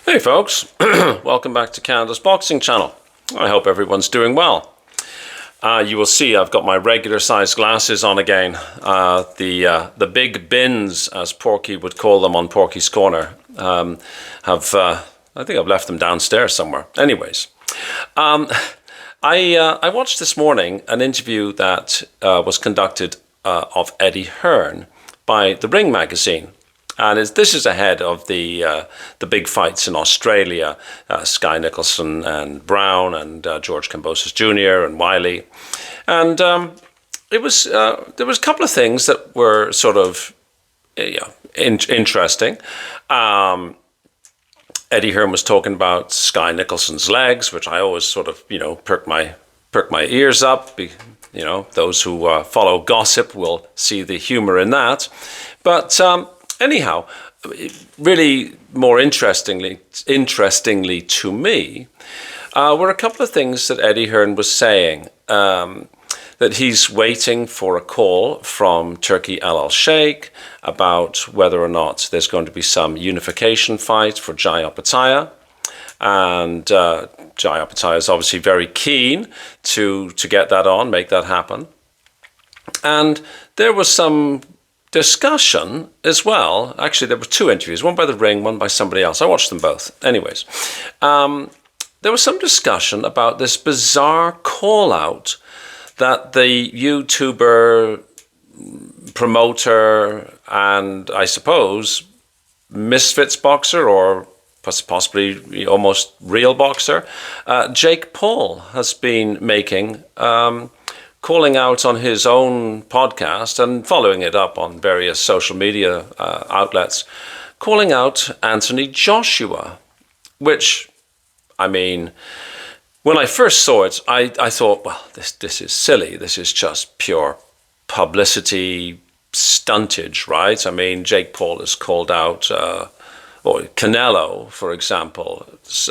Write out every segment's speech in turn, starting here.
Hey folks, welcome back to Canada's Boxing Channel. I hope everyone's doing well. You will see I've got my regular size glasses on again. The big bins, as Porky would call them on Porky's Corner, I think I've left them downstairs somewhere. Anyways, I watched this morning an interview that was conducted of Eddie Hearn by The Ring magazine. And this is ahead of the big fights in Australia, Sky Nicholson and Brown and George Kambosos Jr. and Wiley. And there was a couple of things that were sort of interesting. Eddie Hearn was talking about Sky Nicholson's legs, which I always sort of, perk my ears up. Those who follow gossip will see the humor in that. But anyhow, really more interestingly to me, were a couple of things that Eddie Hearn was saying. That he's waiting for a call from Turki Al Sheikh about whether or not there's going to be some unification fight for Jai Opetaia. And Jai Opetaia is obviously very keen to get that on, make that happen. And there was some discussion as well. Actually, there were two interviews, one by The Ring, one by somebody else. I watched them both. Anyways, there was some discussion about this bizarre call-out that the YouTuber, promoter, and I suppose misfits boxer, or possibly almost real boxer, Jake Paul has been making, calling out on his own podcast and following it up on various social media outlets, calling out Anthony Joshua, which, I mean, when I first saw it, I thought, well, this is silly. This is just pure publicity stuntage, right? I mean, Jake Paul has called out or Canelo, for example,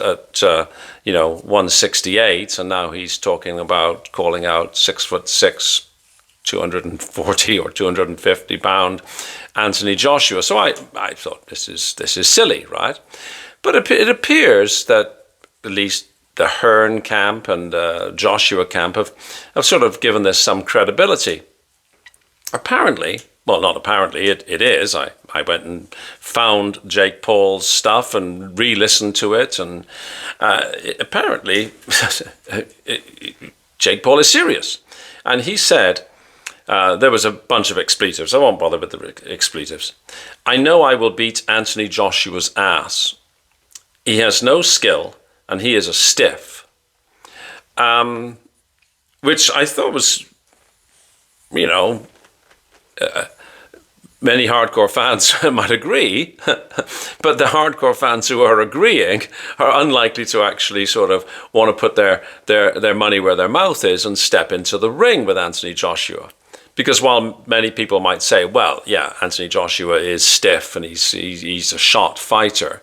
at 168, and now he's talking about calling out 6'6", 240 or 250 pound Anthony Joshua. So I thought this is silly, right? But it appears that at least the Hearn camp and Joshua camp have sort of given this some credibility. Apparently, well, not apparently, it is. I went and found Jake Paul's stuff and re-listened to it, and apparently Jake Paul is serious. And he said, there was a bunch of expletives. I won't bother with the expletives. I know I will beat Anthony Joshua's ass. He has no skill, and he is a stiff. Which I thought was, many hardcore fans might agree, but the hardcore fans who are agreeing are unlikely to actually sort of want to put their money where their mouth is and step into the ring with Anthony Joshua. Because while many people might say, well, yeah, Anthony Joshua is stiff and he's a shot fighter,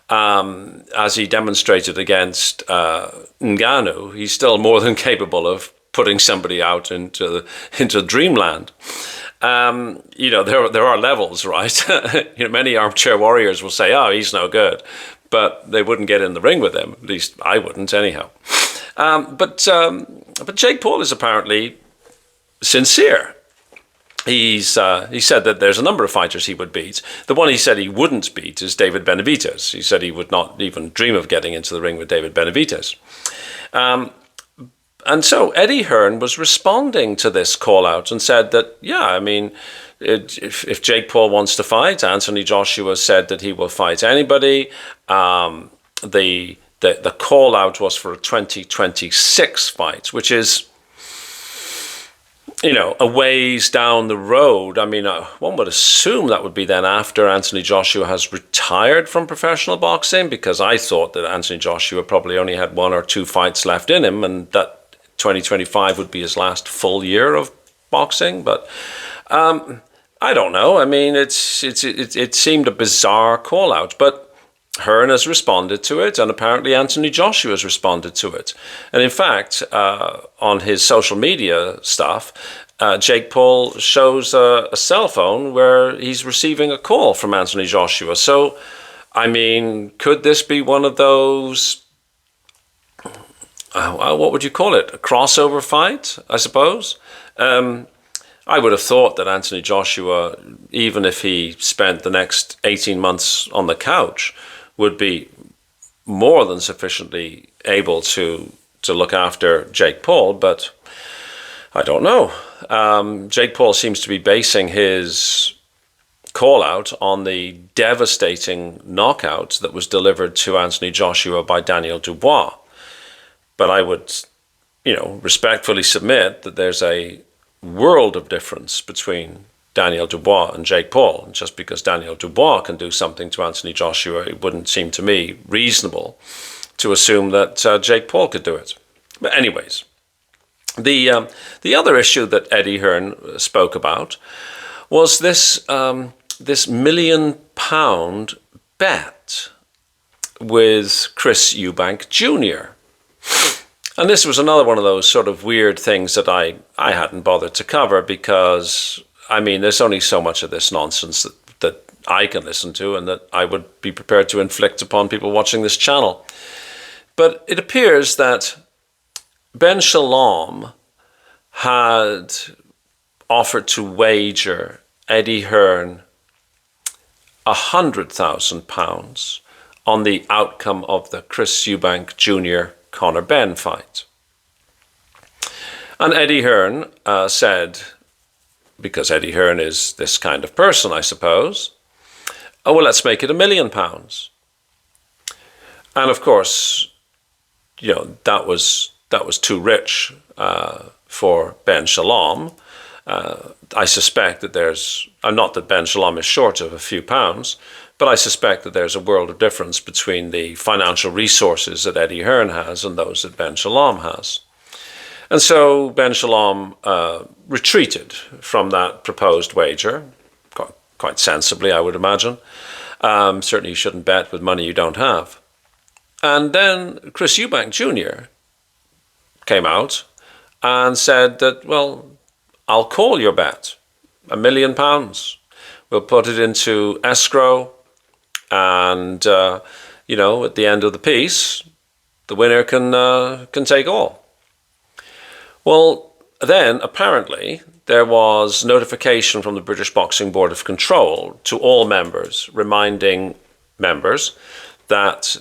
as he demonstrated against Ngannou, he's still more than capable of putting somebody out into dreamland. There are levels, right? Many armchair warriors will say, oh, he's no good, but they wouldn't get in the ring with him. At least I wouldn't anyhow. But Jake Paul is apparently sincere. He said that there's a number of fighters he would beat. The one he said he wouldn't beat is David Benavidez. He said he would not even dream of getting into the ring with David Benavidez. And so Eddie Hearn was responding to this call out and said that, yeah, I mean, if Jake Paul wants to fight, Anthony Joshua said that he will fight anybody. The call out was for a 2026 fight, which is, a ways down the road. I mean, one would assume that would be then after Anthony Joshua has retired from professional boxing, because I thought that Anthony Joshua probably only had one or two fights left in him, and that 2025 would be his last full year of boxing. But I don't know. I mean, it seemed a bizarre call out, but Hearn has responded to it, and apparently Anthony Joshua has responded to it. And in fact, on his social media stuff, Jake Paul shows a cell phone where he's receiving a call from Anthony Joshua. So I mean, could this be one of those, what would you call it? A crossover fight, I suppose? I would have thought that Anthony Joshua, even if he spent the next 18 months on the couch, would be more than sufficiently able to look after Jake Paul, but I don't know. Jake Paul seems to be basing his call out on the devastating knockout that was delivered to Anthony Joshua by Daniel Dubois. But I would, respectfully submit that there's a world of difference between Daniel Dubois and Jake Paul. And just because Daniel Dubois can do something to Anthony Joshua, it wouldn't seem to me reasonable to assume that Jake Paul could do it. But anyways, the other issue that Eddie Hearn spoke about was this this £1 million bet with Chris Eubank Jr. And this was another one of those sort of weird things that I hadn't bothered to cover because, I mean, there's only so much of this nonsense that I can listen to and that I would be prepared to inflict upon people watching this channel. But it appears that Ben Shalom had offered to wager Eddie Hearn £100,000 on the outcome of the Chris Eubank Jr. Conor Benn fight. And Eddie Hearn said, because Eddie Hearn is this kind of person, I suppose, oh, well, let's make it £1 million. And of course, that was too rich for Ben Shalom. I suspect that not that Ben Shalom is short of a few pounds, but I suspect that there's a world of difference between the financial resources that Eddie Hearn has and those that Ben Shalom has. And so Ben Shalom retreated from that proposed wager, quite sensibly, I would imagine. Certainly you shouldn't bet with money you don't have. And then Chris Eubank Jr. came out and said that, well, I'll call your bet, £1 million. We'll put it into escrow, and at the end of the piece, the winner can take all. Well, then apparently there was notification from the British Boxing Board of Control to all members, reminding members that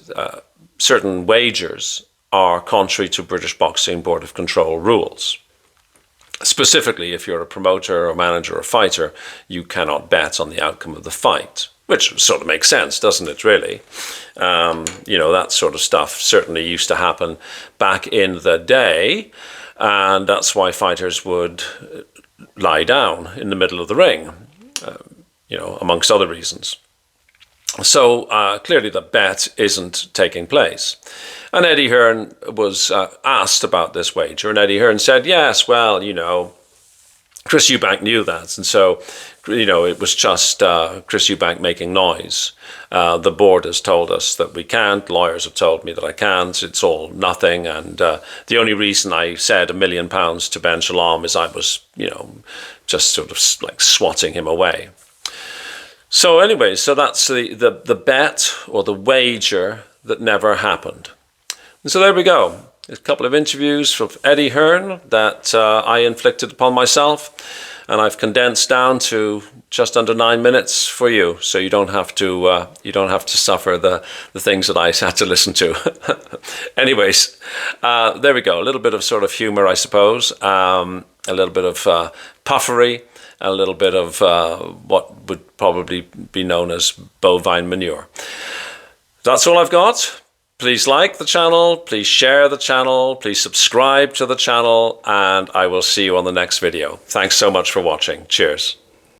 certain wagers are contrary to British Boxing Board of Control rules. Specifically, if you're a promoter or manager or fighter, you cannot bet on the outcome of the fight, which sort of makes sense, doesn't it, really? That sort of stuff certainly used to happen back in the day, and that's why fighters would lie down in the middle of the ring, amongst other reasons. So clearly the bet isn't taking place. And Eddie Hearn was asked about this wager, and Eddie Hearn said, yes, well, Chris Eubank knew that, and so, it was just Chris Eubank making noise. The board has told us that we can't, lawyers have told me that I can't, it's all nothing, and the only reason I said £1 million to Ben Shalom is I was, just sort of like swatting him away. So anyway, so that's the bet or the wager that never happened. And so there we go. A couple of interviews from Eddie Hearn that I inflicted upon myself, and I've condensed down to just under 9 minutes for you, so you don't have to suffer the things that I had to listen to. Anyways, there we go. A little bit of sort of humor, I suppose. A little bit of puffery. A little bit of what would probably be known as bovine manure. That's all I've got. Please like the channel, please share the channel, please subscribe to the channel, and I will see you on the next video. Thanks so much for watching. Cheers.